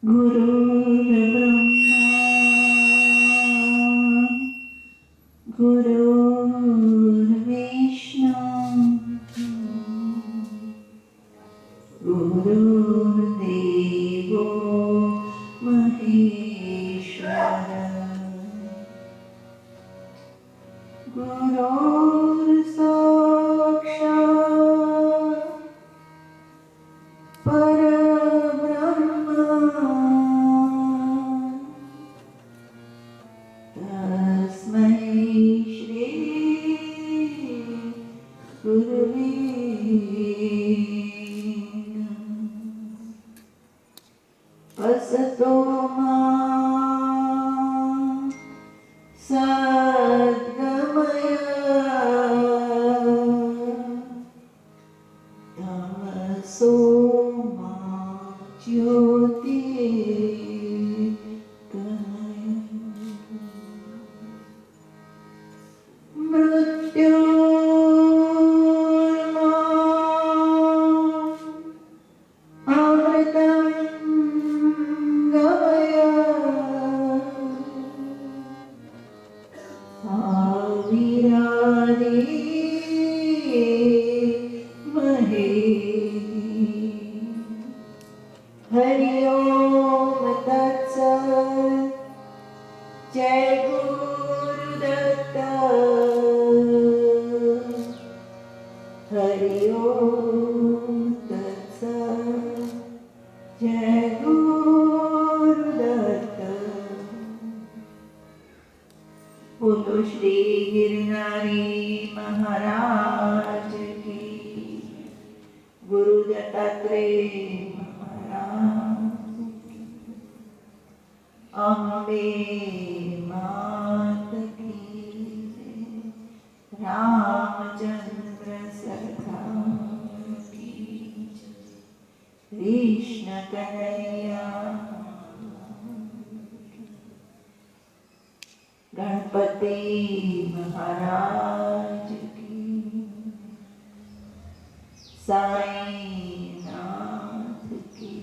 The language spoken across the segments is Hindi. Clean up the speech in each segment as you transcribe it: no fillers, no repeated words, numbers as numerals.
गुरुर्ब्रह्मा गुरुर्विष्णु गुरुर्देवो महेश्वर गुरुर्साक्षात् परब्रह्म तस्मै श्री गुरुवे नमः। असतो मा सद्गमय तमसो मा ज्योतिर्गमय। मृत्योर्मा अमृतं गमय आविरादि महे। हरि ओम तत्सत्। जय गुरुदत्त। हरि ओम तत्सत्। जय गुरुदत्त। बोलो श्री गिरनारी महाराज की। गुरु दत्तात्रेय महाराज की। अम्बे मात की जय। रामचंद्र सरकार की जय। कृष्ण कन्हैया। गणपति महाराज की। साईनाथ की।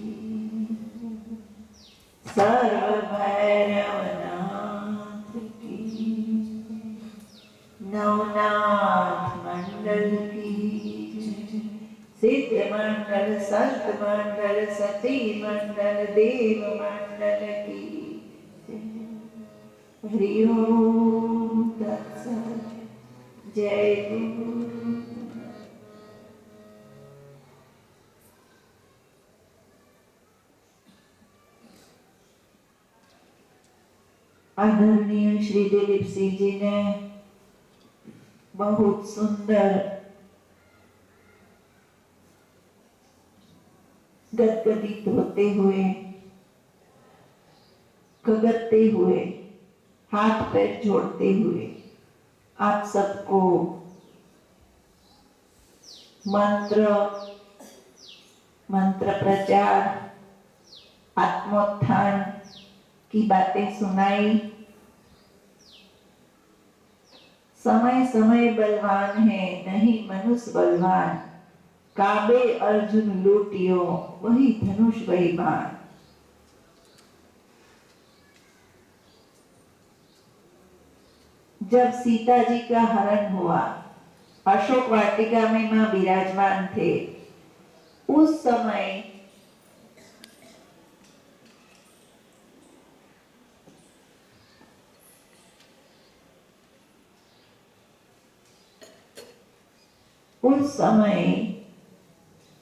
सर्व भैरवनाथ की। नवनाथ मंडल की जय। सिद्ध मंडल संत मंडल सती मंडल देव मंडल की जय। हरि ओम तत्सत्। जय गुरु। आदरणीय श्री दिलीप सिंह जी ने बहुत सुंदर गदगदित होते हुए, गगरते हुए, हाथ पैर जोड़ते हुए आप सबको मंत्र प्रचार, आत्मोत्थान की बातें सुनाई। समय समय बलवान है, नहीं मनुष्य बलवान। काबे अर्जुन लूटियो, वही धनुष वही बाण। जब सीता जी का हरण हुआ, अशोक वाटिका में मां विराजमान थे, उस समय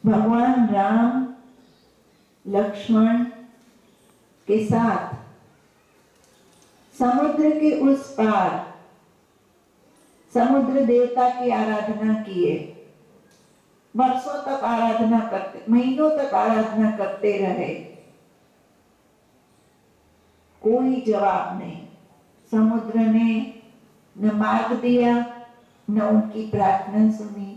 भगवान राम लक्ष्मण के साथ समुद्र के उस पार समुद्र देवता की आराधना किए। वर्षों तक आराधना करते, महीनों तक आराधना करते रहे, कोई जवाब नहीं। समुद्र ने न मार्ग दिया, न उनकी प्रार्थना सुनी।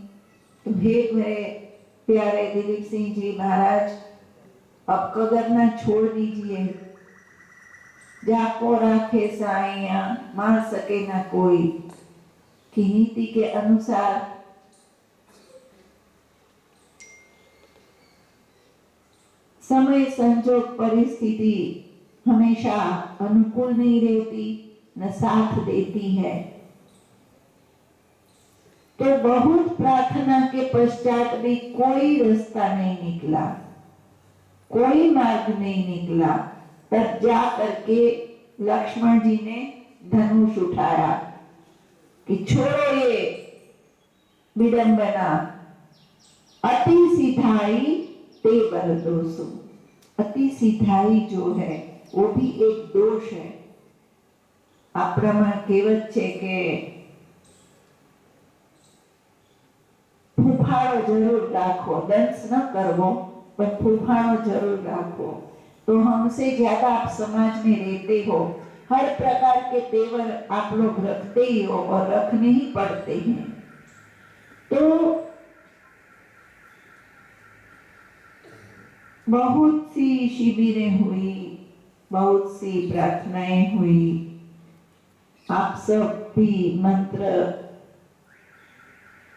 तो हे मेरे प्यारे दिलीप सिंह जी महाराज, अब कगरना छोड़ दीजिए। जाको राखे साइया, मार सके ना कोई की नीति के अनुसार समय संजोग परिस्थिति हमेशा अनुकूल नहीं रहती, न साथ देती है। तो बहुत प्रार्थना के पश्चात भी कोई रास्ता नहीं निकला, कोई मार्ग नहीं निकला। तब जा करके लक्ष्मण जी ने धनुष उठाया कि छोड़ो ये विडंबना, अति सिधाई ते बर दोषु। अति सिधाई जो है वो भी एक दोष है। આપણામાં કહેવત છે કે ફૂફાળો જરૂર રાખો, દંશ ન કરવો पर फूफाड़ो जरूर रखो। तो हमसे ज्यादा आप समाज में रहते हो, हर प्रकार के तेवर आप लोग रखते ही हो और रखने ही पड़ते हैं। तो बहुत सी शिविरें हुई, बहुत सी प्रार्थनाएं हुई। आप सब भी मंत्र,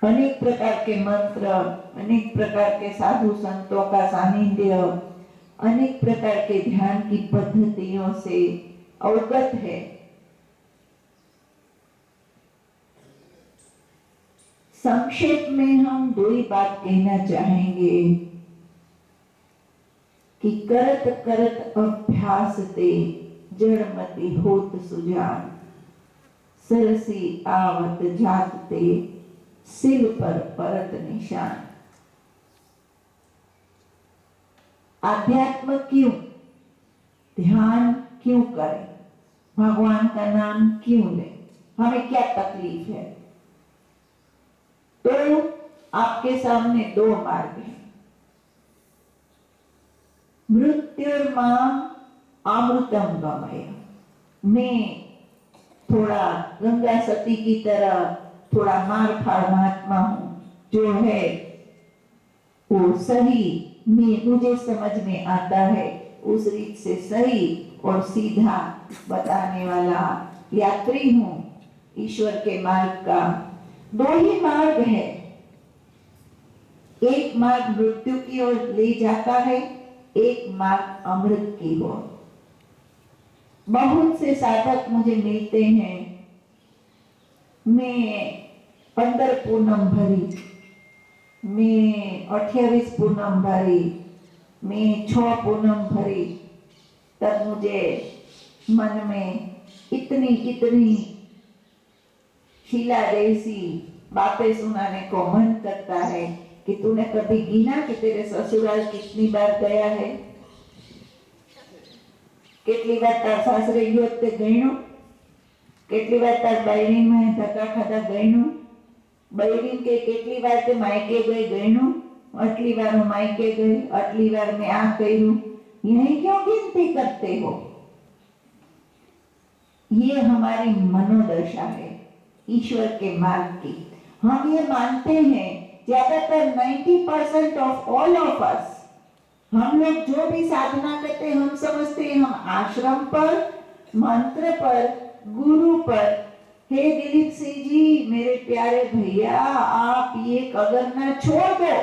अनेक प्रकार के मंत्र, अनेक प्रकार के साधु संतों का सानिध्य, अनेक प्रकार के ध्यान की पद्धतियों से अवगत है। संक्षेप में हम दो ही बात कहना चाहेंगे कि करत करत अभ्यास ते जड़मति होत सुजान, सरसी आवत जात ते सिल पर परत निशान। आध्यात्म क्यों, ध्यान क्यों करें, भगवान का नाम क्यों लें, हमें क्या तकलीफ है? तो आपके सामने दो मार्ग हैं। मृत्युर्माम अमृतम गमय। मैं थोड़ा गंगा सती की तरह थोड़ा मार फाड़ महात्मा हूं, जो है वो सही मुझे समझ में आता है, उस रीत से सही और सीधा बताने वाला यात्री हूं ईश्वर के मार्ग का। दो ही मार्ग है, एक मार्ग मृत्यु की ओर ले जाता है, एक मार्ग अमृत की ओर। बहुत से साधक मुझे मिलते हैं, मैं 15 पूनम भरी, मैं 28 पूनम भरी, मैं 6 पूनम भरी, तब मुझे मन में इतनी इतनी शीला जैसी बातें सुनाने को मन करता है कि तूने कभी गिना कि तेरे ससुराल कितनी बार गया है, કેટલી વાર તાર સાસરે ગયો તે ગણ્યું, કેટલી વાર તાર બૈરીમાં ધક્કા ખાધા ગણ્યું, બૈરી કે કેટલી વાર તે માયકે ગઈ ગણ્યું, આટલી વાર હું માયકે ગઈ, આટલી વાર મેં આ કર્યું, यही क्यों गिनती करते हो? ये हमारी मनोदशा है ईश्वर के मार्ग की। हम ये मानते हैं ज्यादातर 90% ऑफ ऑल ऑफ अस, हम लोग जो भी साधना करते हैं हम समझते हैं हम आश्रम पर, मंत्र पर, गुरु पर। हे दिलीप सिंह जी, मेरे प्यारे भैया, आप ये कगरना छोड़ दो,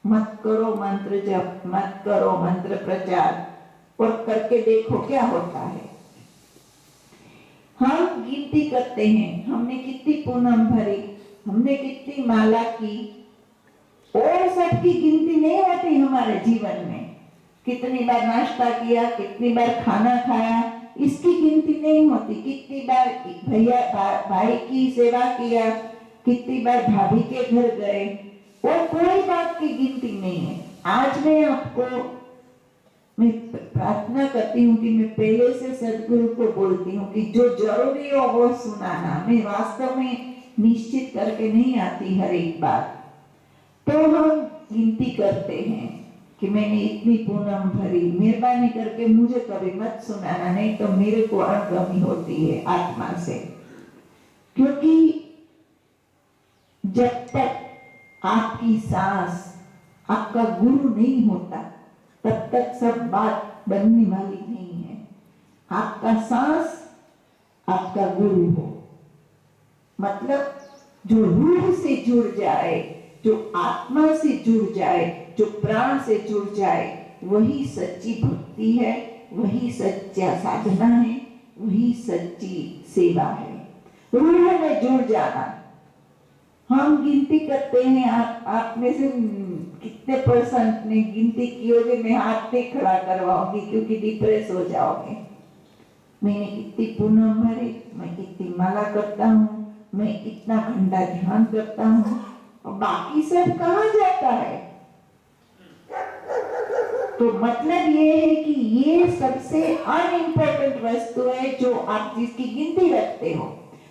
मत करो मंत्र जप, मत करो मंत्र प्रचार, और करके देखो क्या होता है। हम गिनती करते हैं, हमने कितनी पूनम भरी, हमने कितनी माला की, और सबकी गिनती नहीं होती हमारे जीवन में। कितनी बार नाश्ता किया, कितनी बार खाना खाया, इसकी गिनती नहीं होती। कितनी बार भैया भाई की सेवा किया, कितनी बार भाभी के घर गए, और कोई बात की गिनती नहीं है। आज मैं प्रार्थना करती हूँ कि मैं पहले से सदगुरु को बोलती हूँ कि जो जरूरी हो वो सुनाना। मैं वास्तव में निश्चित करके नहीं आती हर एक बात, तो हम गिनती करते हैं कि मैंने इतनी पूनम भरी, मेहरबानी करके मुझे कभी मत सुनाना, नहीं तो मेरे को अणगमी होती है आत्मा से। क्योंकि जब तक आपकी सांस आपका गुरु नहीं होता तब तक सब बात बनने वाली नहीं है। आपका सांस आपका गुरु हो, मतलब जो रूह से जुड़ जाए, जो आत्मा से जुड़ जाए, जो प्राण से जुड़ जाए, वही सच्ची भक्ति है, वही सच्चा साधना है, वही सच्ची सेवा है। रूह में जुड़ जाना। हम गिनती करते हैं, आप में से कितने परसेंट ने गिनती की होगी? मैं हाथ नहीं खड़ा करवाऊंगी क्योंकि डिप्रेस हो जाओगे। मैंने कितनी पूनम भरे, मैं कितनी माला करता हूँ, मैं इतना घंटा ध्यान करता हूँ, और बाकी सब कहाँ जाता है? तो मतलब ये है कि ये सबसे अनइम्पोर्टेंट वस्तु है जो आप जिसकी गिनती रखते हो।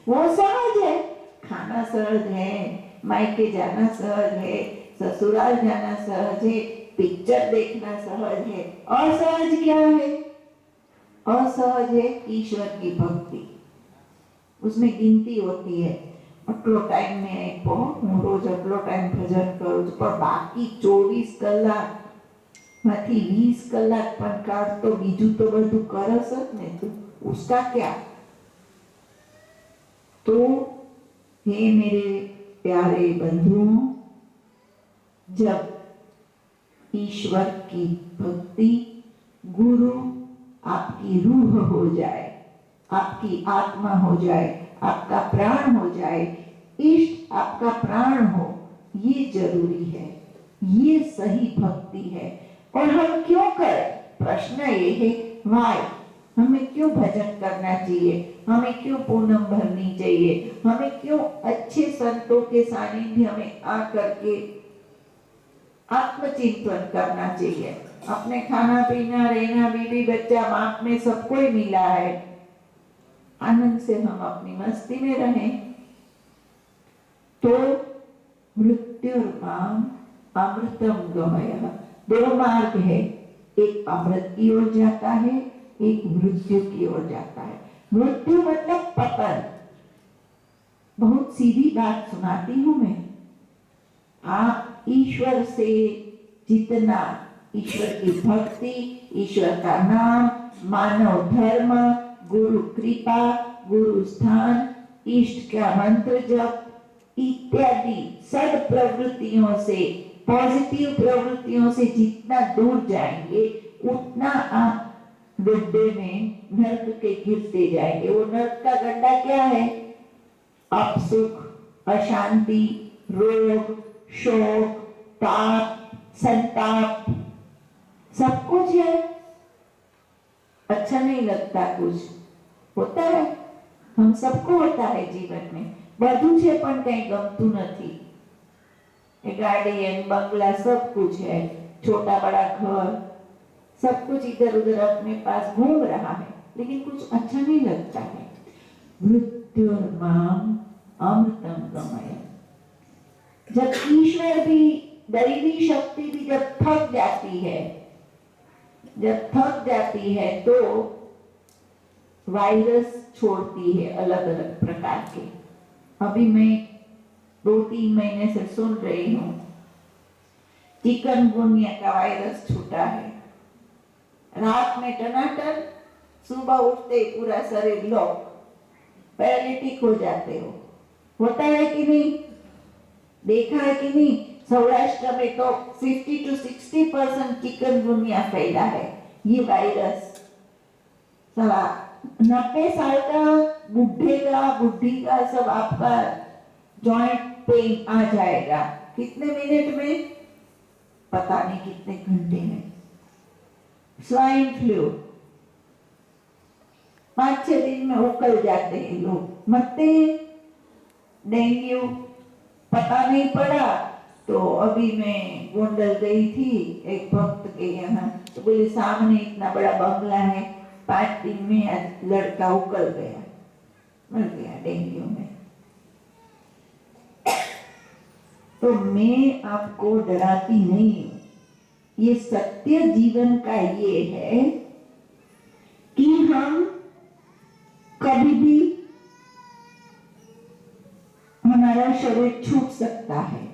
वो सहज है, खाना सहज है, मायके जाना सहज है, ससुराल जाना सहज है, पिक्चर देखना सहज है। असहज क्या है? असहज है ईश्वर की भक्ति। उसमें गिनती होती है, आटलो टाइम में હું રોજ આટલો ટાઈમ ભજન કરું છું, પણ બાકી 24 કલાક માંથી 20 કલાક પણ કાઢ તો બીજું તો બધું કરસ જ ને, તું उसका क्या? तो हे मेरे प्यारे बंधुओं, जब ईश्वर की भक्ति, गुरु आपकी रूह हो जाए, आपकी आत्मा हो जाए, आपका प्राण हो जाए, इष्ट आपका प्राण हो, ये जरूरी है, ये सही भक्ति है। और हम क्यों करें? प्रश्न ये है, वाई? हमें क्यों भजन करना चाहिए? हमें क्यों पूनम भरनी चाहिए? हमें क्यों अच्छे संतों के सानिध्य में आकर के आत्मचिंतन करना चाहिए? अपने खाना पीना, रहना, बीवी बच्चा, बाप में सबको ही मिला है, आनंद से हम अपनी मस्ती में रहें। तो मृत्युर्माम अमृतम गमयः, दो मार्ग है, एक अमृत की ओर जाता है, एक मृत्यु की ओर जाता है। मृत्यु मतलब पतन। बहुत सीधी बात सुनाती हूं मैं, आप ईश्वर से जितना ईश्वर की भक्ति, ईश्वर का नाम, मानव धर्म, गुरु कृपा, गुरु स्थान, इष्ट का मंत्र जप इत्यादि सद प्रवृत्तियों से, पॉजिटिव प्रवृत्तियों से जितना दूर जाएंगे, उतना आप गड्ढे में, नर्क के गिरते जाएंगे। वो नर्क का गड्ढा क्या है? अपसुख, अशांति, रोग, शोक, ताप, संताप, सब कुछ है। अच्छा नहीं लगता, कुछ होता है, हम सबको होता है जीवन में, બધું છે પણ કઈ ગમતું નથી। गाड़ी, बंगला, सब कुछ है, छोटा बड़ा घर, सब कुछ इधर उधर अपने पास घूम रहा है, लेकिन कुछ अच्छा नहीं लगता है। मृत्युर्माम अमृतम गमयः, जब ईश्वर भी, दैवी शक्ति भी जब थक जाती है, तो वायरस छोड़ती है अलग अलग प्रकार के। अभी मैं 2-3 महीने से सुन रही हूँ, चिकनगुनिया का वायरस छूटा है। रात में टनाटन, सुबह उठते ही पूरा शरीर लॉक, पैरालिटिक हो जाते हो। होता है कि नहीं? देखा है कि नहीं? सौराष्ट्र में तो 50 to 60% चिकनगुनिया फैला है। ये वायरस साला 90 साल का बुढ़े का, बुढ़ी का सब आपका जॉइंट पेन आ जाएगा। कितने मिनट में? पता नहीं कितने घंटे में। स्वाइन फ्लू 5-6 दिन में उकल जाते हैं लोग, मरते हैं। डेंगू पता नहीं पड़ा, तो अभी मैं गोंडल गई थी एक भक्त के यहाँ, तो बोले सामने इतना बड़ा बंगला है, 5 दिन में लड़का उकल गया, मर गया डेंगू में। तो मैं आपको डराती नहीं हूं, ये सत्य जीवन का ये है कि हम कभी भी, हमारा शरीर छूट सकता है,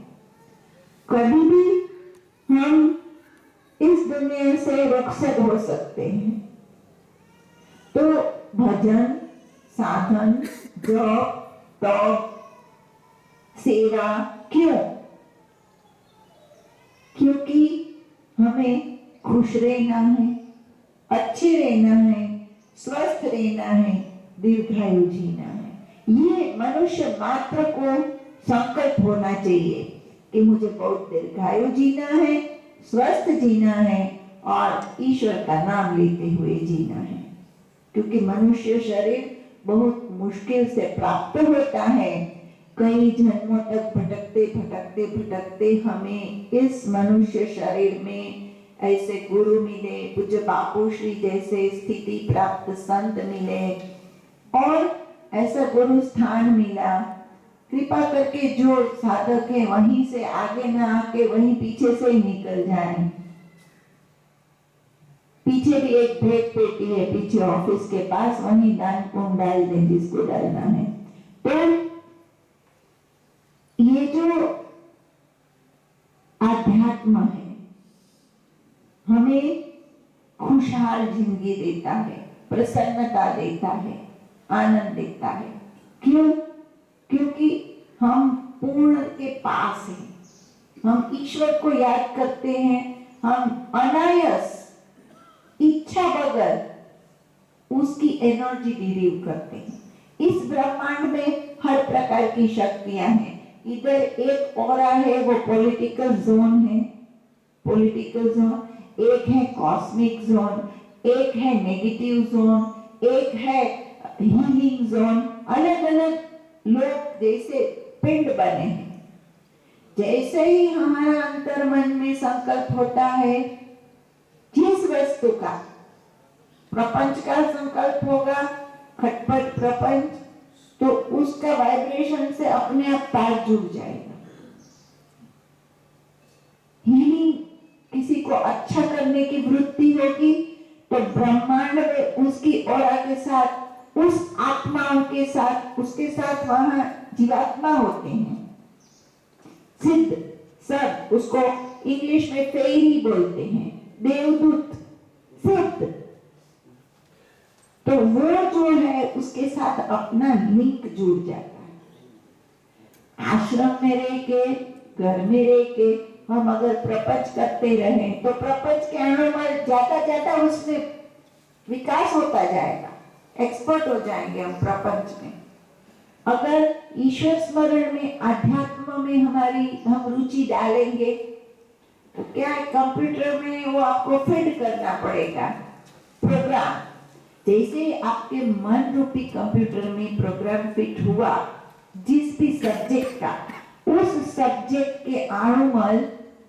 कभी भी हम इस दुनिया से रुखसत हो सकते हैं। तो भजन, साधन, जप, तप, सेवा क्यों? क्योंकि हमें खुश रहना है, अच्छे रहना है, स्वस्थ रहना है, दीर्घायु जीना है। ये मनुष्य मात्र को संकल्प होना चाहिए कि मुझे बहुत दीर्घायु जीना है, स्वस्थ जीना है और ईश्वर का नाम लेते हुए जीना है। क्योंकि मनुष्य शरीर बहुत मुश्किल से प्राप्त होता है। कई जन्मों तक भटकते भटकते भटकते हमें इस मनुष्य शरीर में ऐसे गुरु मिले, पूज्य बापू श्री जैसे स्थिति प्राप्त संत मिले और ऐसा गुरु स्थान मिला। कृपा करके जो साधक है वहीं से आगे ना आके वहीं पीछे से ही निकल जाए। पीछे भी एक भेद पेटी है, पीछे ऑफिस के पास, वहीं दान पुण्य डाल दें जिसको डालना है। तो ये जो आध्यात्म है हमें खुशहाल जिंदगी देता है, प्रसन्नता देता है, आनंद देता है। क्यों? क्योंकि हम पूर्ण के पास हैं, हम ईश्वर को याद करते हैं, हम अनायास इच्छा बगैर उसकी एनर्जी डिलीव करते हैं। इस ब्रह्मांड में हर प्रकार की शक्तियां हैं। इधर एक ऑरा है, वो पॉलिटिकल जोन है, पॉलिटिकल जोन, एक है कॉस्मिक जोन, एक है नेगेटिव जोन, एक है हीलिंग जोन। अलग अलग लोग जैसे पिंड बने हैं। जैसे ही हमारा अंतर मन में संकल्प होता है जिस वस्तु का, प्रपंच का संकल्प होगा, खटपट प्रपंच, तो उसका वाइब्रेशन से अपने आप तार जुड़ जाएगा। हीलिंग किसी को अच्छा करने की वृत्ति होगी तो ब्रह्मांड में उसकी औरा के साथ, उस आत्माओं के साथ, उसके साथ वहां जीवात्मा होते हैं, सिद्ध सब, उसको इंग्लिश में फेरी बोलते हैं, देवदूत, सिद्ध। तो वो जो है उसके साथ अपना लिंक जुड़ जाता है। आश्रम में रह के, घर में रह के हम अगर प्रपंच करते रहे तो प्रपंच के अनुमान ज्यादा उसमें विकास होता जाएगा, एक्सपर्ट हो जाएंगे हम प्रपंच में। अगर ईश्वर स्मरण में, आध्यात्म में हम रुचि डालेंगे तो क्या है, कंप्यूटर में वो आपको फिट करना पड़ेगा प्रोग्राम। जैसे आपके मन रूपी कंप्यूटर में प्रोग्राम फिट हुआ जिस भी सब्जेक्ट का, उस सब्जेक्ट के अणुमल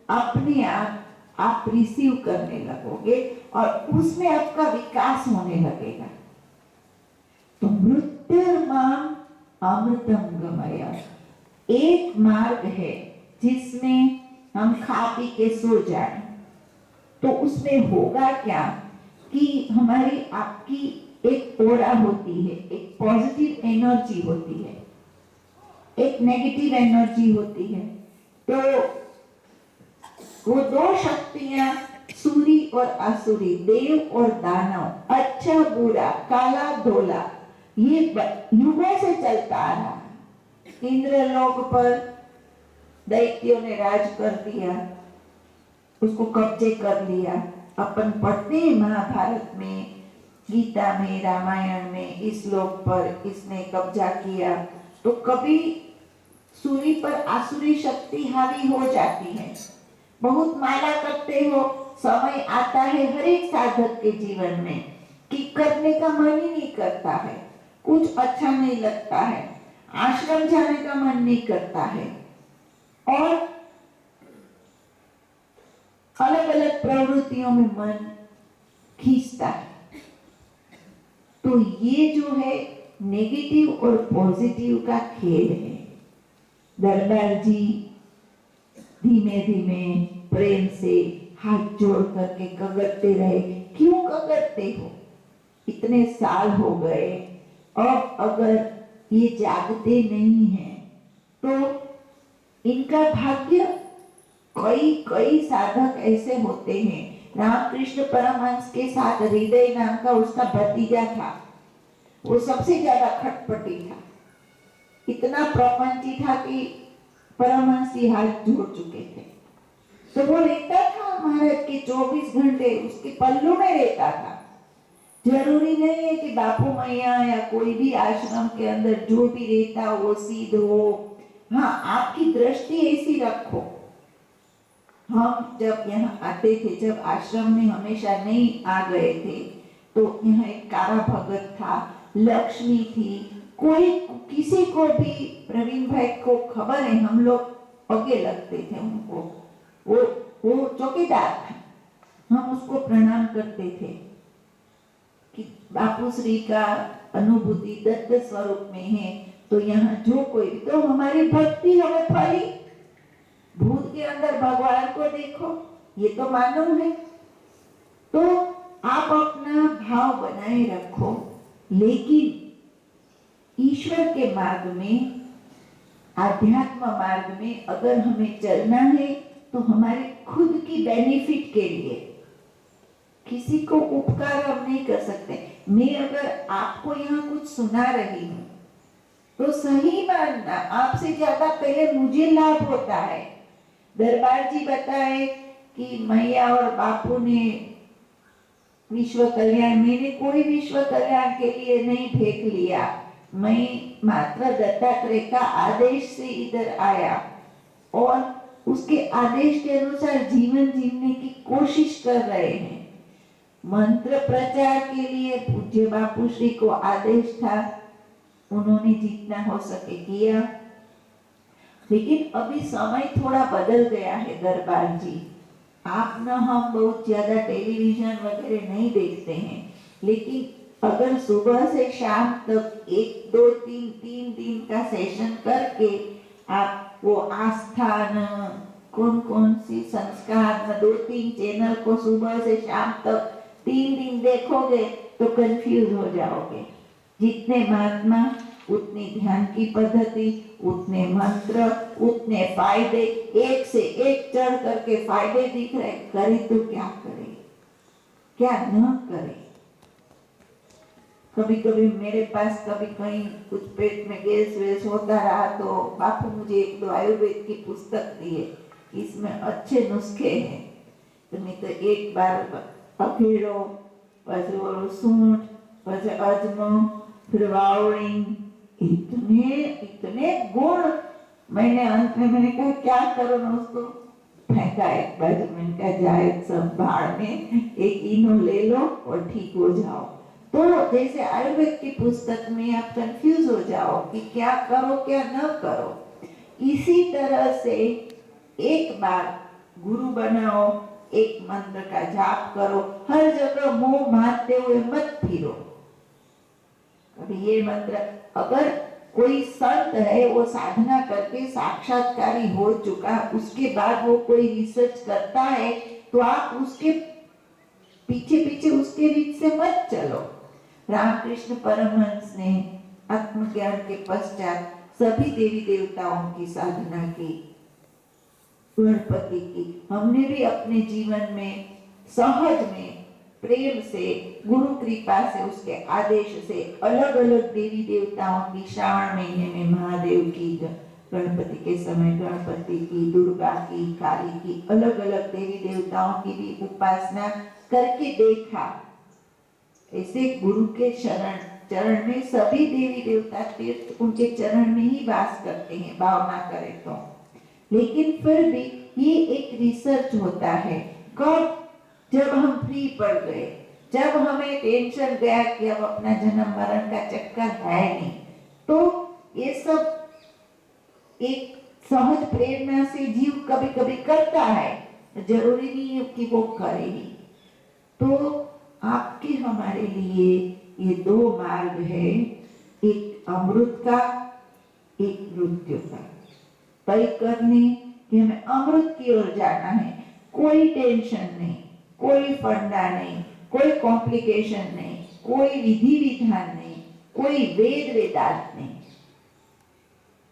अपने आप रिसीव करने लगोगे और उसमें आपका विकास होने लगेगा। तो मृत्युर्माम अमृतम गमय एक मार्ग है जिसमें हम खा पी के सो जाए। तो उसमें होगा क्या कि हमारी आपकी एक ओरा होती है, एक पॉजिटिव एनर्जी होती है, एक नेगेटिव एनर्जी होती है। तो वो दो शक्तियां, सूरी और असुरी, देव और दानव, अच्छा बुरा, काला धोला, ये युगों से चलता आ रहा है। इंद्रलोक पर दैत्यों ने राज कर दिया, उसको कब्जे कर लिया। अपन पढ़ते हैं महाभारत में, गीता में, रामायण में, इस लोक पर इसने कब्जा किया। तो कभी सूरी पर आसुरी शक्ति हावी हो जाती है। बहुत माला करते हो, समय आता है हर एक साधक के जीवन में कि करने का मन ही नहीं करता है, कुछ अच्छा नहीं लगता है, आश्रम जाने का मन नहीं करता है और अलग अलग प्रवृत्तियों में मन खींचता है। तो ये जो है नेगेटिव और पॉजिटिव का खेल है। दरबार जी धीमे धीमे प्रेम से हाथ जोड़ करके कगरते रहे। क्यों कगरते हो? इतने साल हो गए, अब अगर ये जागते नहीं हैं तो इनका भाग्य, कई साधक ऐसे होते हैं। रामकृष्ण परमहंस के साथ हृदय नाम का उसका भतीजा था, वो सबसे ज्यादा खटपटी था, इतना प्रपंची था कि परमहंस ही हाथ जोड़ चुके थे। तो वो रहता था महाराज के 24 घंटे उसके पल्लू में रहता था। जरूरी नहीं है कि बापू मैया या कोई भी आश्रम के अंदर जो भी रहता हो वो सिद्ध हो। हाँ, आपकी दृष्टि ऐसी रखो। हम जब यहाँ आते थे, जब आश्रम में हमेशा नहीं आ गए थे, तो यहाँ एक कारा भगत था, लक्ष्मी थी, कोई किसी को भी प्रवीण भाई को खबर है, हम लोग आगे लगते थे उनको। वो चौकीदार था, हम उसको प्रणाम करते थे कि बापू श्री का अनुभूति दत्त स्वरूप में है, तो यहाँ जो कोई, तो हमारी भक्ति हमें फली। भूत के अंदर भगवान को देखो, ये तो मालूम है। तो आप अपना भाव बनाए रखो, लेकिन ईश्वर के मार्ग में, आध्यात्म मार्ग में अगर हमें चलना है तो हमारे खुद की बेनिफिट के लिए, किसी को उपकार हम नहीं कर सकते। मैं अगर आपको यहाँ कुछ सुना रही हूँ तो सही मानना, आपसे ज्यादा पहले मुझे लाभ होता है। दरबार जी बताए कि मैया और बापू ने विश्व कल्याण, मैंने कोई विश्व कल्याण के लिए नहीं फेंक लिया, मैं मात्र दत्तात्रेय का आदेश से इधर आया और उसके आदेश के अनुसार जीवन जीने की कोशिश कर रहे हैं। मंत्र प्रचार के लिए पूज्य बापू श्री को आदेश था, उन्होंने जितना हो सके किया, लेकिन अभी समय थोड़ा बदल गया है। दरबार जी, आप न हम बहुत ज्यादा टेलीविजन वगैरह नहीं देखते हैं, लेकिन अगर सुबह से शाम तक 1 2 3 दिन का सेशन करके आप वो आस्था न कौन कौन सी संस्कार न 2-3 चैनल को सुबह से शाम तक 3 दिन देखोगे तो कंफ्यूज हो जाओगे। जितने महात्मा उतनी ध्यान की पद्धति, उतने मंत्र, उतने फायदे, एक से एक चढ़ करके फायदे दिख रहे, करे तो क्या करे, क्या न करे। कभी कभी मेरे पास कभी कहीं कुछ पेट में गैस वैस होता रहा तो बापू मुझे 1-2 आयुर्वेद की पुस्तक दिए, इसमें अच्छे नुस्खे हैं। तो मैं तो एक बार अखेड़ो, પછી ઓલું સૂંઠ, પછી અજમો, फिर वावड़िंग, इतने गुण। मैंने अंत में मैंने कहा क्या करो ना, उसको फेंका एक बाजू। मैंने कहा जाए सब भाड़ में, एक इनो ले लो और ठीक हो जाओ। तो जैसे आयुर्वेद की पुस्तक में आप कंफ्यूज हो जाओ कि क्या करो क्या न करो, इसी तरह से एक बार गुरु बनाओ, एक मंत्र का जाप करो, हर जगह मुंह मारते हुए मत फिरो। अभी ये मंत्र, अगर कोई संत है वो साधना करके साक्षात्कारी हो चुका, उसके बाद वो कोई रिसर्च करता है तो आप उसके पीछे पीछे उसके रीत से मत चलो। रामकृष्ण परमहंस ने आत्मज्ञान के पश्चात सभी देवी देवताओं की साधना की, गणपति की। हमने भी अपने जीवन में सहज में प्रेम से, गुरु कृपा से, उसके आदेश से अलग अलग देवी देवताओं की, श्रावण महीने में महादेव की, गणपति के समय गणपति की, दुर्गा की, काली की, अलग अलग देवी देवताओं की भी उपासना करके देखा। ऐसे गुरु के चरण में सभी देवी देवता तीर्थ उनके चरण में ही वास करते हैं, भावना करें तो। लेकिन फिर भी ये एक रिसर्च होता है। कब? जब हम फ्री पड़ गए, जब हमें टेंशन गया कि अब अपना जन्म मरण का चक्कर है नहीं, तो ये सब एक सहज प्रेरणा से जीव कभी कभी करता है, जरूरी नहीं है कि वो करे ही। तो आपके हमारे लिए ये 2 मार्ग है, एक अमृत का, एक मृत्यु का। तय करने कि हमें अमृत की ओर जाना है, कोई टेंशन नहीं, कोई फंडा नहीं, कोई कॉम्प्लिकेशन नहीं, कोई विधि विधान नहीं, कोई वेद वेदांत नहीं।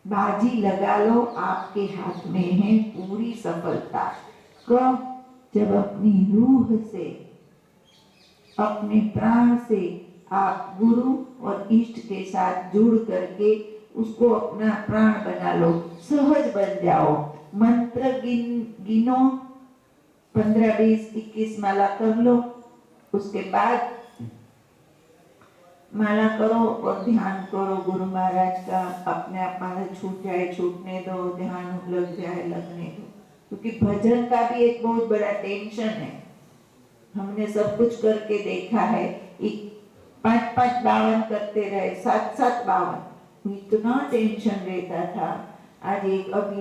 बाजी लगा लो, आपके हाथ में है पूरी सफलता। कब? जब अपनी रूह से, अपने प्राण से आप गुरु और इष्ट के साथ जुड़ करके उसको अपना प्राण बना लो, सहज बन जाओ। मंत्र गिनो, 15, 20, 21 माला कर लो। उसके बाद माला करो और ध्यान करो गुरु महाराज का। अपने आप माला छूट जाए छूटने दो, ध्यान लग जाए लगने दो। क्योंकि भजन का भी एक बहुत बड़ा टेंशन है। हमने सब कुछ करके देखा है, 5-5 बावन करते रहे, 7-7 बावन, इतना टेंशन रहता था। आज एक अभी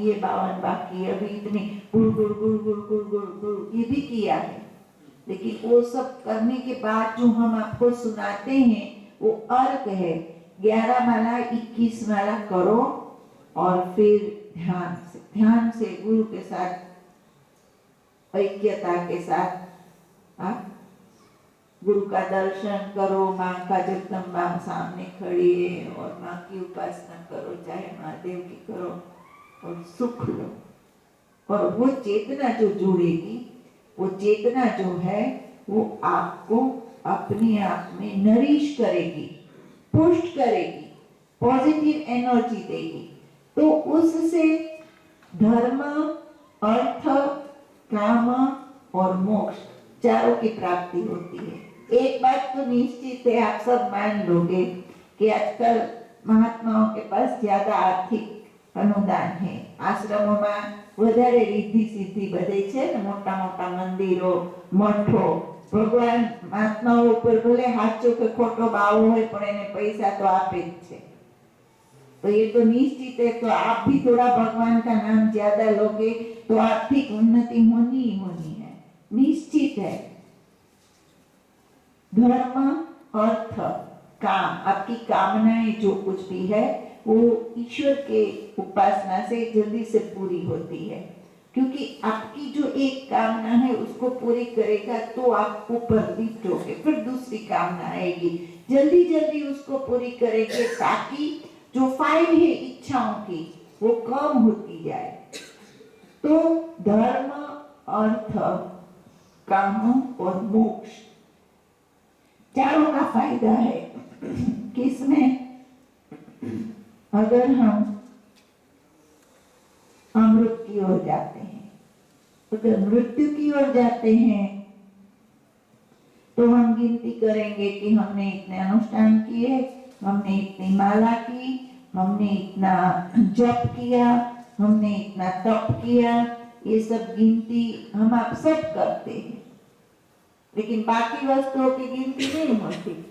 ये 52 बाकी, अभी इतनी गुड़ गुड़ गुड़ गुड़ गुड़ गुड़ गुड़ ये भी किया है। लेकिन वो सब करने के बाद जो हम आपको सुनाते हैं वो अर्घ है। 11 माला 21 माला करो और फिर ध्यान से गुरु के साथ ऐक्यता के साथ आप गुरु का दर्शन करो। माँ का जगदम्बा सामने खड़ी है और माँ की उपासना करो, चाहे महादेव की करो और सुख लो। और वो चेतना जो जुड़ेगी, वो चेतना जो है वो आपको अपने आप में नरिश करेगी, पुष्ट करेगी, पॉजिटिव एनर्जी देगी। तो उससे धर्म, अर्थ, काम और मोक्ष चारों की प्राप्ति होती है। एक बात तो निश्चित है, आप सब मान लोगे कि आजकल महात्माओं के पास ज्यादा आर्थिक अनुदान है। आश्रमोમાં વધારે રીતિ સિદ્ધિ બધે છે ને, મોટા મોટા મંદિરો, મઠો, ભગવાન મહાત્માઓ ઉપર ભલે સાચો કે ખોટો ભાવ હોય પણ એને પૈસા તો આપે જ છે। तो ये तो निश्चित है। तो आप भी थोड़ा भगवान का नाम ज्यादा लोगे तो आर्थिक उन्नति होनी ही होनी है, निश्चित है। धर्म, अर्थ, काम, आपकी कामनाएं जो कुछ भी है वो ईश्वर के उपासना से जल्दी से पूरी होती है। क्योंकि आपकी जो एक कामना है उसको पूरी करेगा तो आप ऊपर लिफ्टोगे, फिर दूसरी कामना आएगी, जल्दी जल्दी उसको पूरी करेंगे ताकि जो फाइल है इच्छाओं की वो कम होती जाए। तो धर्म, अर्थ, काम और मोक्ष चारों का फायदा है। किसमें? अगर हम अमृत की ओर जाते हैं, अगर मृत्यु की ओर जाते हैं तो हम गिनती करेंगे कि हमने इतने अनुष्ठान किए, हमने इतनी माला की, हमने इतना जप किया, हमने इतना तप किया। ये सब गिनती हम आप सब करते हैं, लेकिन बाकी वस्तुओं की गिनती नहीं होती।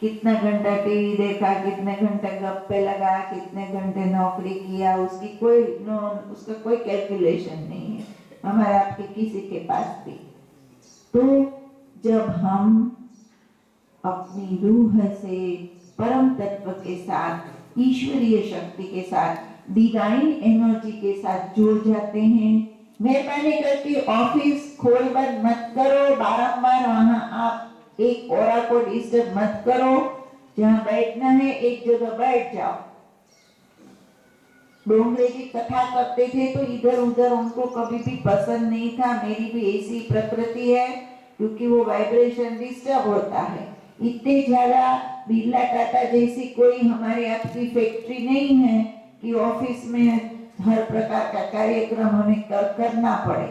कितना घंटा टीवी देखा, कितने घंटे गप्पे लगा, कितने घंटे नौकरी किया, उसका कोई कैलकुलेशन नहीं है हमारे आपके किसी के पास भी। तो जब हम अपनी रूह से परम तत्व के साथ, ईश्वरीय शक्ति के साथ, डिवाइन एनर्जी के साथ जुड़ जाते हैं, मेहरबानी करके ऑफिस खोल बंद मत करो, बारंबार वहां आप एक औरा को डिस्टर्ब मत करो। जहां बैठना है एक जगह बैठ जाओ। डोंगरे की कथा करते थे तो इधर उधर उनको कभी भी पसंद नहीं था। मेरी भी ऐसी प्रकृति है, क्योंकि वो वाइब्रेशन डिस्टर्ब होता है। इतने ज्यादा बिरला टाटा जैसी कोई हमारी आपकी फैक्ट्री नहीं है कि ऑफिस में हर प्रकार का कार्यक्रम हमें करना पड़े।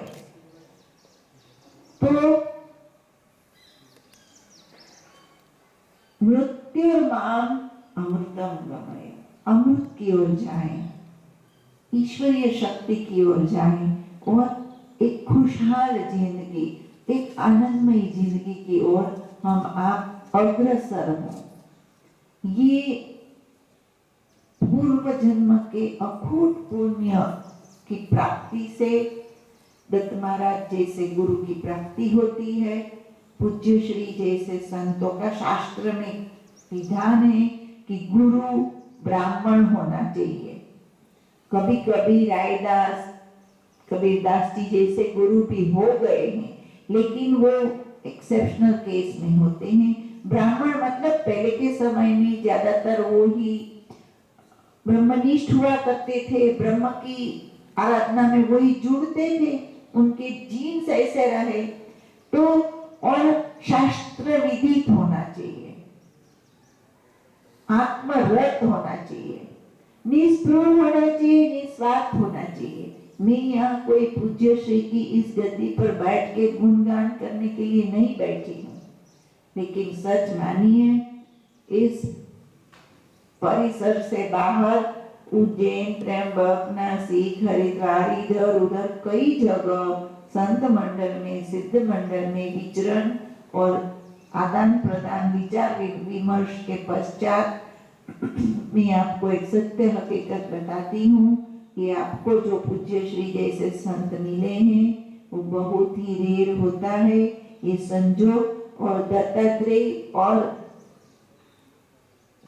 तो मृत्युर्माम अमृतम गमय, अमृत की ओर जाएं, ईश्वरीय शक्ति की ओर जाएं और एक खुशहाल जिंदगी, एक आनंदमय जिंदगी की ओर हम आप अग्रसर हों। ये पूर्व जन्म के अखूट पुण्य की प्राप्ति से दत्त महाराज जैसे गुरु की प्राप्ति होती है। पूज्य श्री जैसे संतों का शास्त्र में विधान है कि गुरु ब्राह्मण होना चाहिए। कभी कभी रायदास, कबीरदास जी जैसे गुरु भी हो गए हैं, लेकिन वो एक्सेप्शनल केस में होते हैं। ब्राह्मण मतलब पहले के समय में ज्यादातर वो ही ब्रह्मनिष्ठ हुआ करते थे, ब्रह्म की आराधना में वही जुड़ते थे, उनके जीन्स ऐसे रहे। तो और शास्त्र विदित होना चाहिए, आत्मरत होना चाहिए, निस्पृह होना चाहिए, निस्वार्थ होना चाहिए। मैं यहाँ कोई पूज्य श्री की इस गद्दी पर बैठ के गुणगान करने के लिए नहीं बैठी हूँ, लेकिन सच मानिए इस परिसर से बाहर उज्जैन, त्र्यंबक, नासिक, हरिद्वार, इधर उधर कई जगह संत मंडल में, सिद्ध मंडल में विचरण और आदान प्रदान विचार विमर्श के पश्चात मैं आपको एक सत्य हकीकत बताती हूँ कि आपको जो पूज्य श्री जैसे संत मिले हैं वो बहुत ही रेर होता है। ये संजोग और दत्तात्रेय और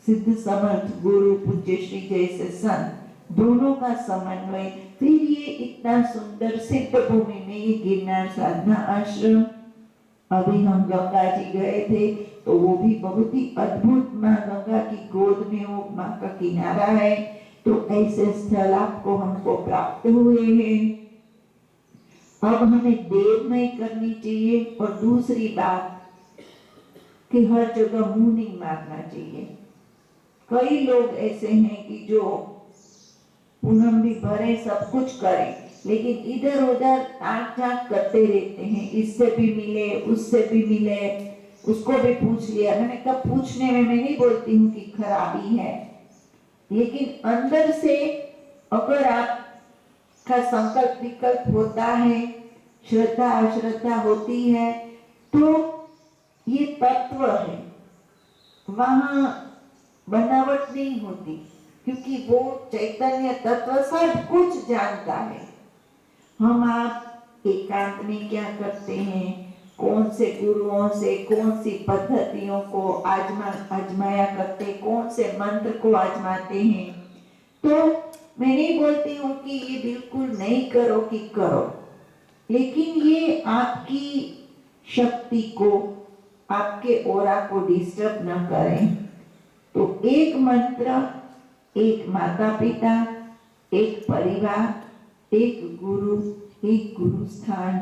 सिद्ध समर्थ गुरु पूज्य श्री जैसे संत दोनों का समन्वय, फिर ये इतना सुंदर सिद्ध भूमि में ये गिरनार साधना आश्रम। अभी हम गंगा जी गए थे तो वो भी बहुत ही अद्भुत, माँ गंगा की गोद में वो माँ का किनारा है। तो ऐसे स्थल आपको हमको प्राप्त हुए हैं। अब हमें देर नहीं करनी चाहिए और दूसरी बात कि हर जगह मुंह नहीं मारना चाहिए। कई लोग ऐसे हैं कि जो पूनम भी भरे, सब कुछ करें, लेकिन इधर उधर आँख झाँक करते रहते हैं। इससे भी मिले, उससे भी मिले, उसको भी पूछ लिया। मैंने कहा पूछने में मैं नहीं बोलती हूँ कि खराबी है, लेकिन अंदर से अगर आपका संकल्प विकल्प होता है, श्रद्धा अश्रद्धा होती है, तो ये तत्व है, वहां बनावट नहीं होती, क्योंकि वो चैतन्य तत्व सब कुछ जानता है। हम आप एकांत में क्या करते हैं, कौन से गुरुओं से कौन सी पद्धतियों को आजमाया करते, कौन से मंत्र को आजमाते हैं। तो मैं नहीं बोलती हूँ कि ये बिल्कुल नहीं करो कि करो, लेकिन ये आपकी शक्ति को, आपके ओरा को डिस्टर्ब न करें। तो एक मंत्र, एक माता पिता, एक परिवार, एक गुरु, एक गुरु स्थान,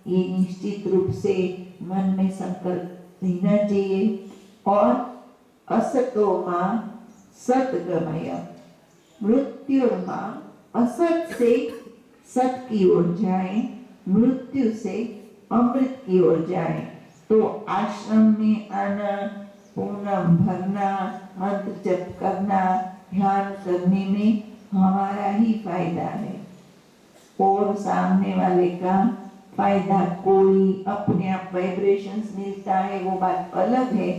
ये निश्चित रूप से मन में संकल्प लेना चाहिए। और असतो मां सतगमय, मृत्युर्मा, असत से सत की ओर जाए, मृत्यु से अमृत की ओर जाए। तो आश्रम में आना, पूनम भरना, मंत्र जप करना, ध्यान करने में हमारा ही फायदा है और सामने वाले का फायदा कोई, अपने आप वाइब्रेशंस मिलता है वो बात अलग है।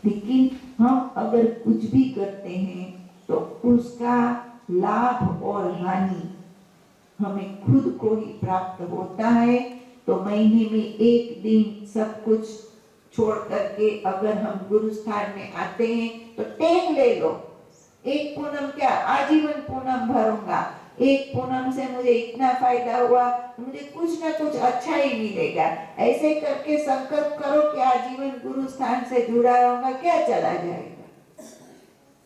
लेकिन हम अगर कुछ भी करते हैं तो उसका लाभ और हानि हमें खुद को ही प्राप्त होता है। तो महीने में एक दिन सब कुछ छोड़ करके अगर हम गुरु स्थान में आते हैं तो टेक ले लो। एक पूनम क्या, आजीवन पूनम भरूंगा, एक पूनम से मुझे इतना फायदा हुआ, मुझे कुछ ना कुछ अच्छा ही मिलेगा, ऐसे करके संकल्प करो कि आजीवन गुरु स्थान से जुड़ा रहूंगा, क्या चला जाएगा।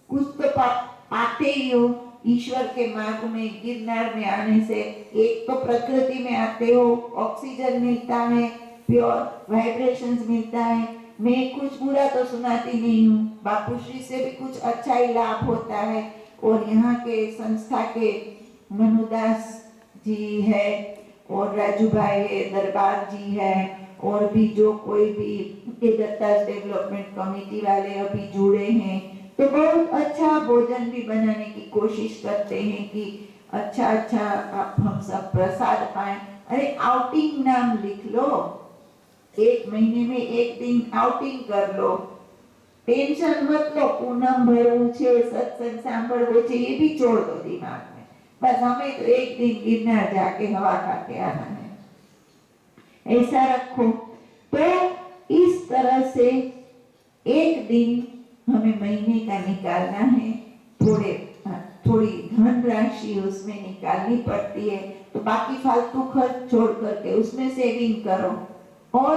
कुछ तो पाते ही हो ईश्वर के मार्ग में, गिरनार में आने से। एक तो प्रकृति में आते हो, ऑक्सीजन मिलता है, प्योर वाइब्रेशंस मिलता है। मैं कुछ बुरा तो सुनाती नहीं हूँ, बापूश्री से भी कुछ अच्छा ही लाभ होता है। और यहाँ के संस्था के मनुदास जी है और राजू भाई है, दरबार जी है, और भी जो कोई भी दत्तास डेवलपमेंट कमेटी वाले अभी जुड़े हैं, तो बहुत अच्छा भोजन भी बनाने की कोशिश करते हैं कि अच्छा अच्छा आप हम सब प्रसाद पाएं। अरे आउटिंग नाम लिख लो, एक महीने में एक दिन आउटिंग कर लो, टेंशन मत लो। पूनम भरવું છે, सत्संग सांभळવો છે, ये भी छोड़ दो दिमाग में। बस हमें तो एक दिन गिरनार जाके हवा खाके आना है, ऐसा रखो। तो इस तरह से एक दिन हमें महीने का निकालना है, थोड़ी धनराशि उसमें निकालनी पड़ती है, तो बाकी फालतू खर्च छोड़ करके उसमें सेविंग करो और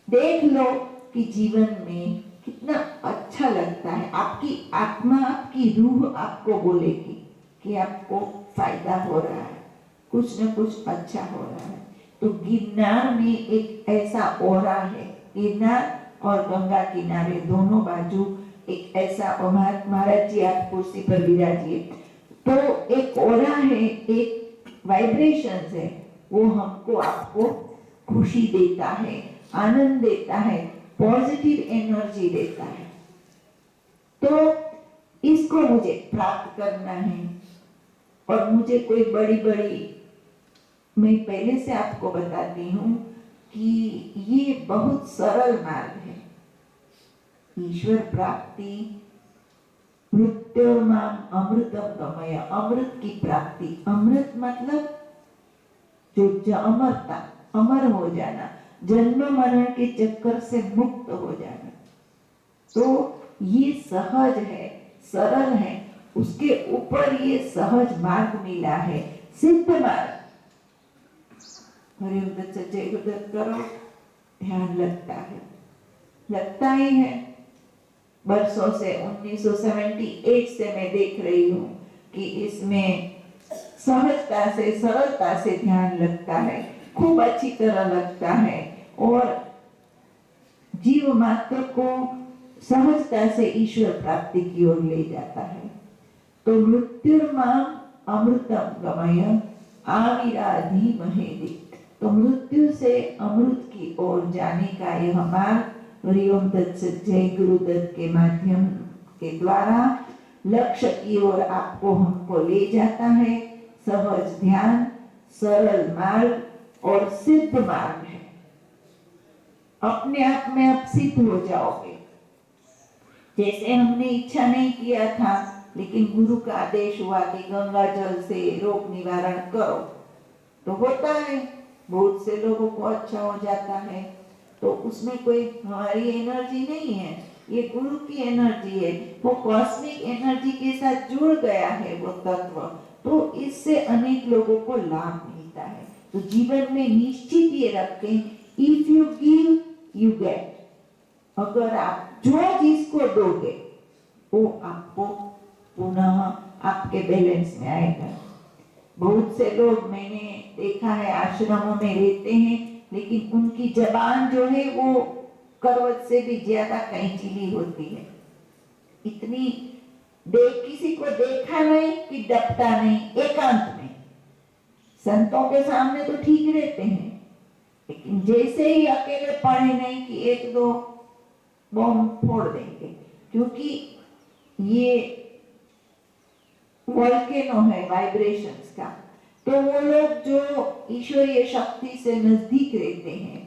देख लो कि जीवन में कितना अच्छा लगता है। आपकी आत्मा, आपकी रूह आपको बोलेगी कि आपको फायदा हो रहा है, कुछ न कुछ अच्छा हो रहा है। तो गिरनार में एक ऐसा ओरा है, गिरनार और गंगा किनारे दोनों बाजू एक ऐसा, महाराज जी आप कुर्सी पर विराजिए, तो एक ओरा है, एक वाइब्रेशंस है वो हमको आपको खुशी देता है, आनंद देता है, पॉजिटिव एनर्जी देता है। तो इसको मुझे प्राप्त करना है। और मुझे कोई बड़ी बड़ी, मैं पहले से आपको बताती हूँ कि ये बहुत सरल मार्ग है ईश्वर प्राप्ति। मृत्युर्माम अमृतम गमय, अमृत की प्राप्ति। अमृत मतलब जो अमरता, अमर हो जाना, जन्म मरण के चक्कर से मुक्त हो जाना। तो ये सहज है, सरल है, उसके ऊपर ये सहज मार्ग मिला है, सिद्ध मार्ग। हरिओम तत्सत, जय गुरुदत्त करो, ध्यान लगता ही है। वर्षों से 1978 से मैं देख रही हूँ कि इसमें सहजता से, सरलता से ध्यान लगता है, खूब अच्छी तरह लगता है और जीव मात्र को सहजता से ईश्वर प्राप्ति की ओर ले जाता है। तो मृत्युर्माम अमृतम गमय आविरा धीमहि दीप्त। तो मृत्यु से अमृत की ओर जाने का यह मार्ग हरिओम तत्सत जय गुरुदत्त के माध्यम के द्वारा लक्ष्य की ओर आपको हमको ले जाता है। सहज ध्यान, सरल मार्ग और सिद्ध मार्ग है। अपने आप में आप सिद्ध हो जाओगे। जैसे हमने इच्छा नहीं किया था, लेकिन गुरु का आदेश हुआ कि गंगा जल से रोग निवारण करो, तो होता है। बहुत से लोगों को अच्छा हो जाता है। तो उसमें कोई हमारी एनर्जी नहीं है, ये गुरु की एनर्जी है। वो कॉस्मिक एनर्जी के साथ जुड़ गया है वो तत्व, तो इससे अनेक लोगों को लाभ मिलता है। तो जीवन में निश्चित ये रखें, if you give you get. अगर आप जो जिसको दोगे वो आपको पुनः आपके बैलेंस में आएगा। बहुत से लोग मैंने देखा है आश्रमों में रहते हैं, लेकिन उनकी जबान जो है वो करवट से भी ज्यादा कैंचिली होती है। इतनी किसी को देखा नहीं कि डपटा नहीं, एकांत में। संतों के सामने तो ठीक रहते हैं, लेकिन जैसे ही अकेले पड़े नहीं कि एक दो बॉम्ब फोड़ देंगे, क्योंकि ये वोल्केनो है वाइब्रेशंस का। तो वो लोग जो ईश्वरीय शक्ति से नजदीक रहते हैं,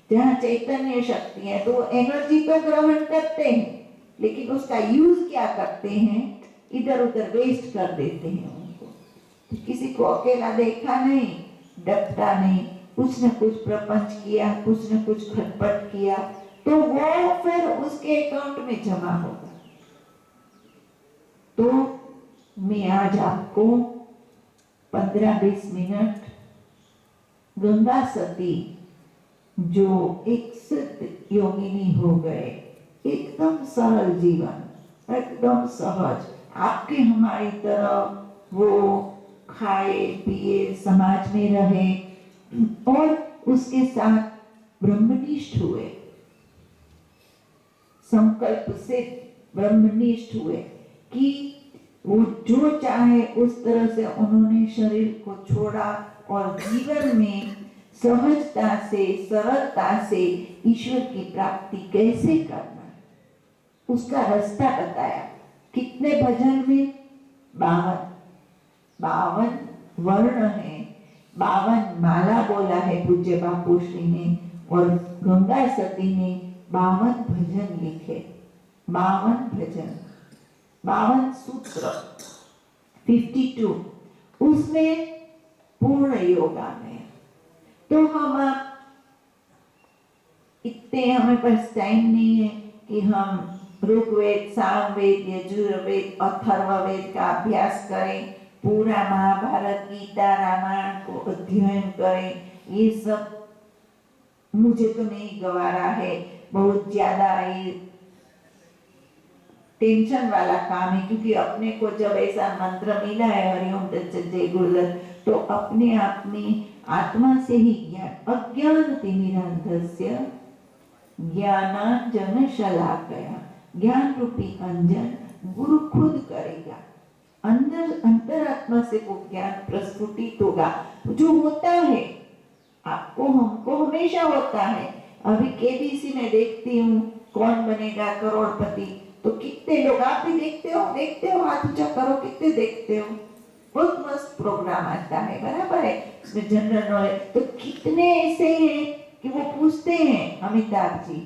जहाँ चैतन्य शक्ति है, तो एनर्जी तो ग्रहण करते हैं, लेकिन उसका यूज क्या करते हैं, इधर उधर वेस्ट कर देते हैं उनको। तो किसी को अकेला देखा नहीं, डपटा नहीं, कुछ न कुछ प्रपंच किया, कुछ न कुछ खटपट किया, तो वो फिर उसके अकाउंट में जमा होगा। तो मैं आज आपको 15-20 मिनट गंगा सती जो एक सिद्ध योगिनी हो गए, एकदम सरल जीवन, एकदम सहज, आपके हमारी तरह वो खाए पिए समाज में रहे और उसके साथ ब्रह्मनिष्ठ हुए, संकल्प से ब्रह्मनिष्ठ हुए कि वो जो चाहे उस तरह से उन्होंने शरीर को छोड़ा और जीवन में सहजता से, सरलता से ईश्वर की प्राप्ति कैसे करना है, उसका रास्ता बताया। कितने भजन में 52 वर्ण है, 52 माला बोला है पूज्य बापू श्री ने, और गंगा सती ने 52 भजन लिखे, 52 भजन, 52 सूत्र, 52, उसमें पूर्ण योगा में। तो हम इतने, हमें पास टाइम नहीं है कि हम ऋग्वेद, सामवेद, यजुर्वेद, अथर्ववेद का अभ्यास करें, पूरा महाभारत, गीता, रामायण को अध्ययन करें। ये सब मुझे तो नहीं गवारा है, बहुत ज्यादा ये टेंशन वाला काम है, क्योंकि अपने को जब ऐसा मंत्र मिला है हरिओम तत्सत जय गुरुदत्त, तो अपने आप में आत्मा से ही ज्ञान, अज्ञान तिमिरांधस्य ज्ञानांजन शलाकया, ज्ञान रूपी अंजन गुरु खुद करेगा। अंदर अंतरात्मा से वो ज्ञान प्रस्फुटित होगा जो होता है। आपको हमको हमेशा होता है। अभी केबीसी में देखती हूँ कौन बनेगा करोड़पति, तो कितने लोग, आप भी देखते हो हाथ ऊंचा करो, कितने देखते हो। बहुत मस्त प्रोग्राम आता है, बराबर है, उसमें जनरल नॉलेज। तो कितने ऐसे हैं कि वो पूछते हैं अमिताभ जी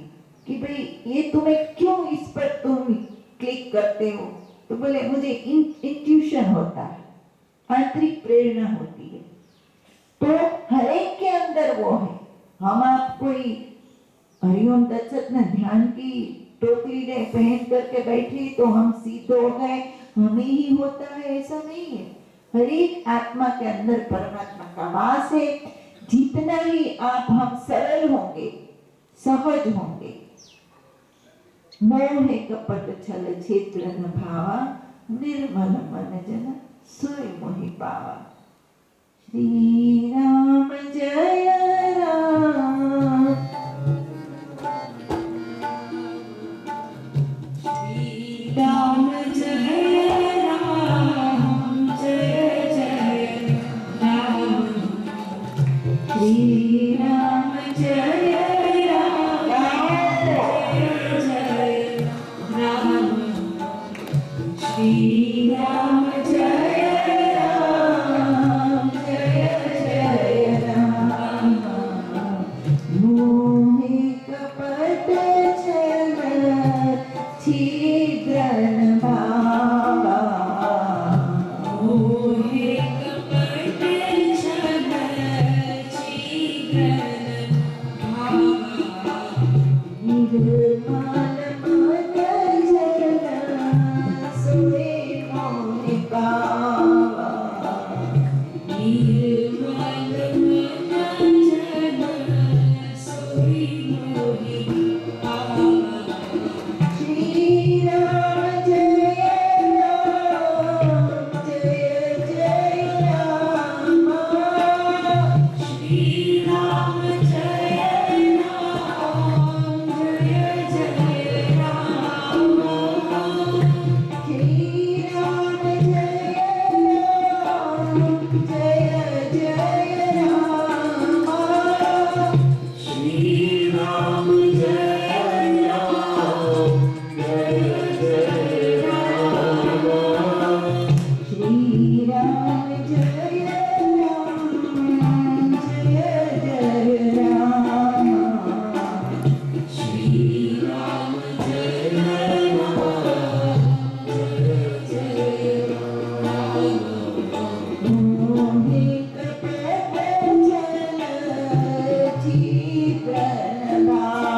कि भाई ये तुम्हें क्यों इस पर तुम क्लिक करते हो, तो बोले मुझे इंट्यूशन होता है, आंतरिक प्रेरणा होती है। तो हर एक के अंदर वो है। हम आप कोई हरिओम तत्सत में ध्यान की टोकरी ने पहन करके बैठे तो हम सीधे हो गए, हमें ही होता है, ऐसा नहीं है। हर एक आत्मा के अंदर परमात्मा का वास है। जितना ही आप हम सरल होंगे, सहज होंगे, मोह कपट छल छेत्र न भावा, निर्मल मन जन सोई मोहि पावा। श्री राम जय राम, श्री राम जय राम, जय जय राम, श्री राम जय राम, जय जय राम, श्री राम जय राम, जय जय राम। मोहि कपट छल छिद्र न भावा, मोहि कपट छल छिद्र न भावा, निर्मल मन जन सोई मोहि पावा, निर्मल मन जन सोई मोहि पावा। श्री राम जय राम, जय जय राम, श्री राम जय राम, जय जय राम, श्री राम जय राम, जय जय राम, श्री राम जय राम, जय जय राम, श्री राम जय राम, जय जय राम, श्री राम जय राम, जय जय राम। मोहि कपट छल छिद्र न भावा,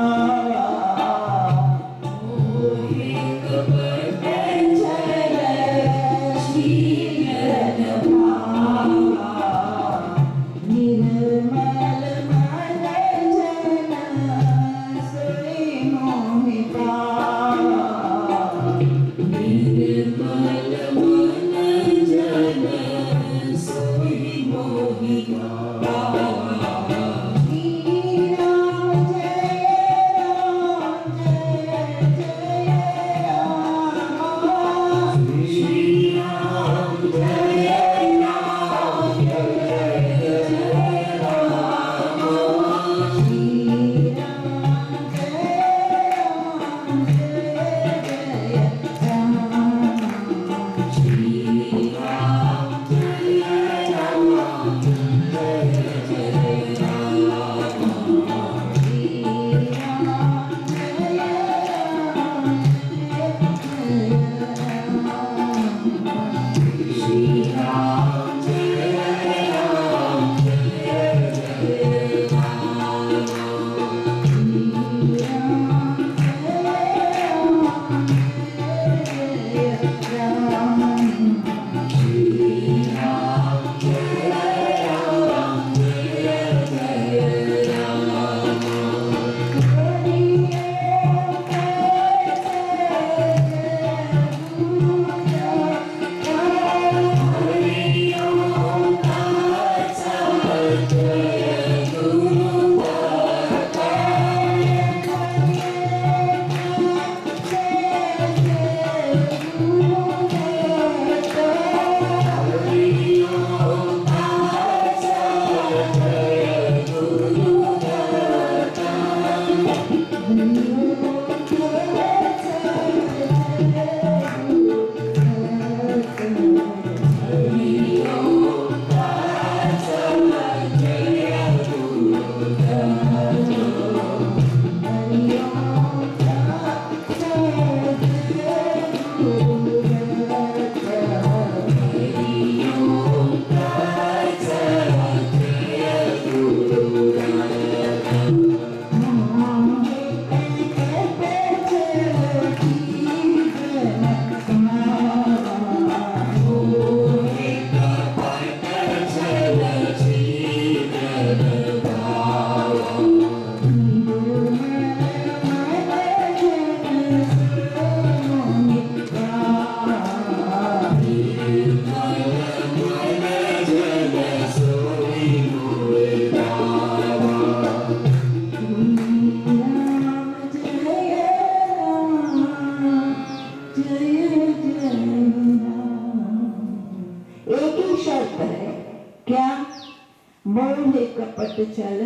कपट चल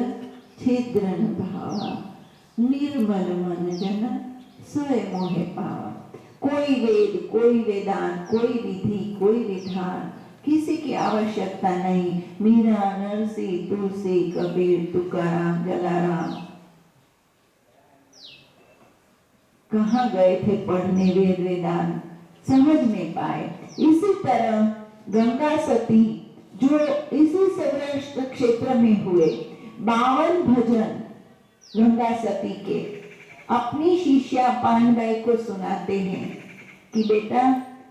छिद्रन भावा निर्मल मन जन सोए मोहे पावा। कोई वेद, कोई वेदांत, कोई विधि, कोई विधान, किसी की आवश्यकता नहीं। मीरा, नरसी, तुलसी, कबीर, तुकाराम, जलाराम कहाँ गए थे पढ़ने वेद वेदांत, समझ में पाए। इसी तरह गंगा सती जो इसी सौराष्ट्र क्षेत्र में हुए 52 भजन गंगा सती के अपनी शिष्या पानबाई को सुनाते हैं कि बेटा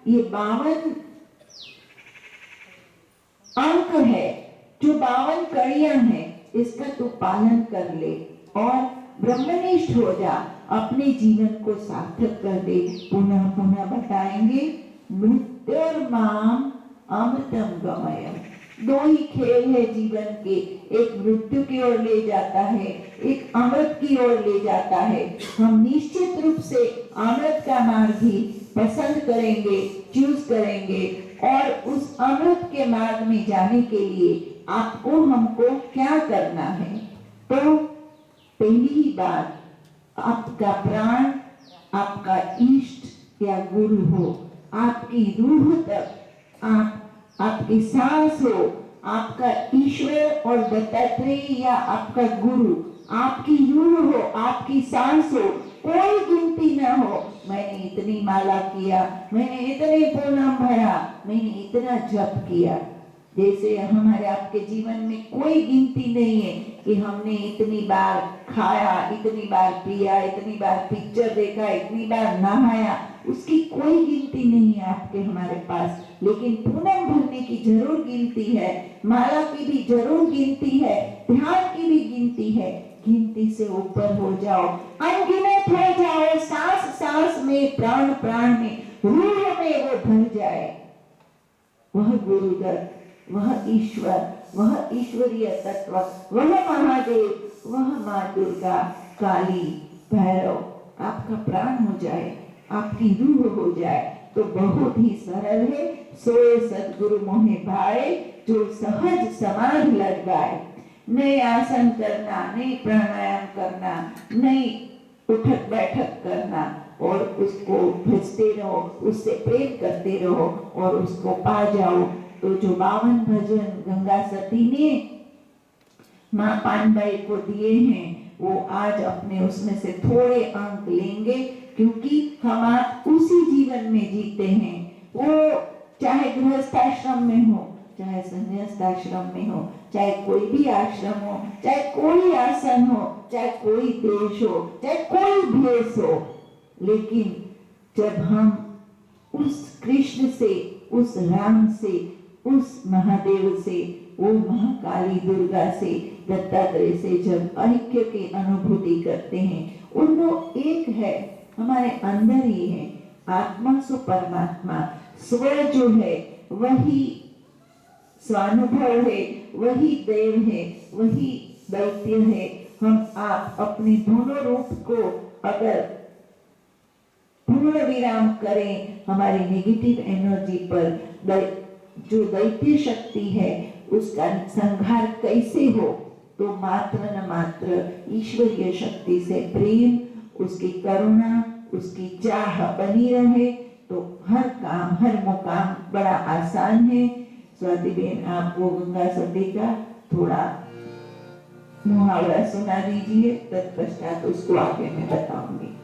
ये 52 अंक है, जो 52 कड़ियां हैं, इसका तू पालन कर ले और ब्रह्मनिष्ठ हो जा, अपने जीवन को सार्थक कर दे। पुनः पुनः बताएंगे, मृत्युर्माम अमृतम गमयम। दो ही खेल है जीवन के, एक मृत्यु की ओर ले जाता है, एक अमृत की ओर ले जाता है। हम निश्चित रूप से अमृत का मार्ग ही पसंद करेंगे, चूज करेंगे। और उस अमृत के मार्ग में जाने के लिए आपको हमको क्या करना है? तो पहली ही बात, आपका प्राण आपका इष्ट या गुरु हो, आपकी रूह तक आपकी सांस हो, आपका ईश्वर और दत्तात्रेय या आपका गुरु आपकी रूह हो, आपकी सांस हो, कोई गिनती ना हो। मैंने इतनी माला किया, मैंने इतने पूनम भरा, मैंने इतना जप किया। जैसे हमारे आपके जीवन में कोई गिनती नहीं है कि हमने इतनी बार खाया, इतनी बार पिया, इतनी बार पिक्चर देखा, इतनी बार नहाया, उसकी कोई गिनती नहीं है आपके हमारे पास। लेकिन पूनम भरने की जरूर गिनती है, माला की भी जरूर गिनती है, ध्यान की भी गिनती है। गिनती से ऊपर हो जाओ, अनगिनत हो जाओ, सांस सांस में, प्राण प्राण में, रूह में वो भर जाए। वह गुरुदत्त, वह ईश्वर, वह ईश्वरीय तत्व, वह महादेव, वह माँ दुर्गा, काली, भैरव आपका प्राण हो जाए, आपकी रूह हो जाए, तो बहुत ही सरल है। सोए सदगुरु मोहे भाए, जो सहज समाधि लग जाए। नहीं आसन करना, नहीं प्राणायाम करना, नहीं उठक बैठक करना, और उसको भजते रहो, उससे प्रेम करते रहो और उसको पा जाओ। तो जो 52 भजन गंगा सती ने माँ पानबाई को दिए हैं, वो आज अपने उसमें से थोड़े अंक लेंगे, क्योंकि हम आप उसी जीवन में जीते हैं। वो चाहे गृहस्थाश्रम में हो, चाहे संन्यासाश्रम में हो, चाहे कोई भी आश्रम हो, चाहे कोई आसन हो, चाहे कोई देश हो, चाहे कोई भेष हो, लेकिन जब हम उस कृष्ण से, उस राम से, उस महादेव से, वो महाकाली दुर्गा से, दत्तात्रेय से जब ऐक्य की अनुभूति करते हैं, उनको एक है, हमारे अंदर ही है। आत्मा सो परमात्मा, स्व जो है वही स्वानुभव है, वही देव है, वही दैत्य है। हम आप अपने दोनों रूप को अगर पूर्ण विराम करें, हमारी नेगेटिव एनर्जी पर जो दैत्य शक्ति है उसका संहार कैसे हो? तो मात्र न मात्र ईश्वरीय शक्ति से, प्रेम उसकी करुणा, उसकी चाह बनी रहे तो हर काम, हर मुकाम बड़ा आसान है। स्वाति बेन, आपको गंगा सती का थोड़ा मुहावरा सुना दीजिए, तत्पश्चात उसको आगे मैं बताऊंगी।